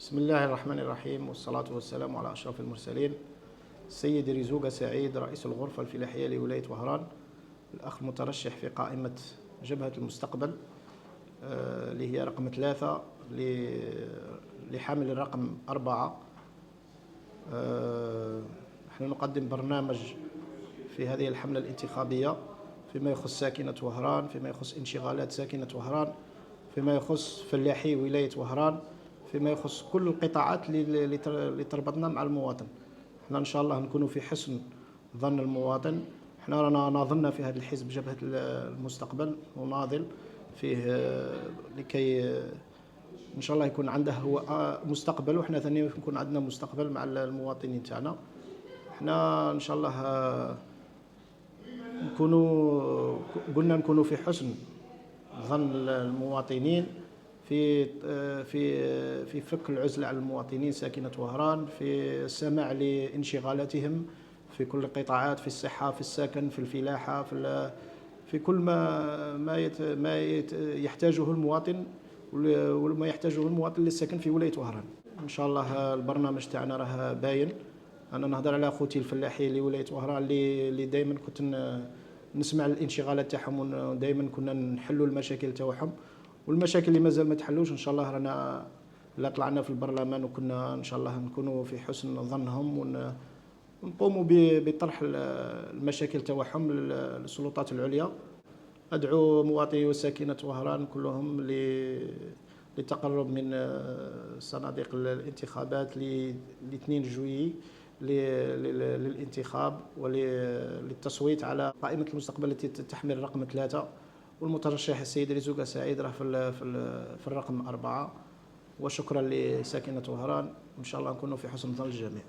بسم الله الرحمن الرحيم، والصلاة والسلام على أشرف المرسلين. السيد رزوق سعيد، رئيس الغرفة الفلاحية لولاية وهران، الأخ المترشح في قائمة جبهة المستقبل اللي هي رقم 3 لحامل الرقم 4. نحن نقدم برنامج في هذه الحملة الانتخابية فيما يخص ساكنة وهران، فيما يخص انشغالات ساكنة وهران، فيما يخص فلاحي ولاية وهران، فيما يخص كل القطاعات اللي تربطنا مع المواطن. احنا ان شاء الله نكونوا في حسن ظن المواطن. احنا رانا ناضلنا في هذا الحزب جبهة المستقبل، وناضل فيه لكي ان شاء الله يكون عنده هو مستقبل، وحنا ثاني يكون عندنا مستقبل مع المواطنين تاعنا. احنا ان شاء الله نكونوا في حسن ظن المواطنين، في فك العزلة على المواطنين ساكنة وهران، في السماع لانشغالاتهم في كل القطاعات، في الصحة، في السكن، في الفلاحة، في كل ما يحتاجه المواطن، وما يحتاجه المواطن للسكن في ولاية وهران. ان شاء الله البرنامج تاعنا راه باين. انا نهضر على خوتي الفلاحي لولاية وهران اللي دائما كنت نسمع الانشغالات تاعهم، ودائما كنا نحلوا المشاكل تاعهم، والمشاكل اللي مازال ما تحلوش ان شاء الله رانا لا طلعنا في البرلمان، وكنا ان شاء الله نكونوا في حسن ظنهم، ونقوموا بطرح المشاكل تاعهم للسلطات العليا. ادعو مواطني وساكنة وهران كلهم للتقرب من صناديق الانتخابات ل 2 جويي للانتخاب وللتصويت على قائمة المستقبل التي تحمل رقم 3، والمترشح السيد رزوق سعيد راه في الرقم 4. وشكرا لساكنة وهران، وإن شاء الله نكونوا في حسن ظن الجميع.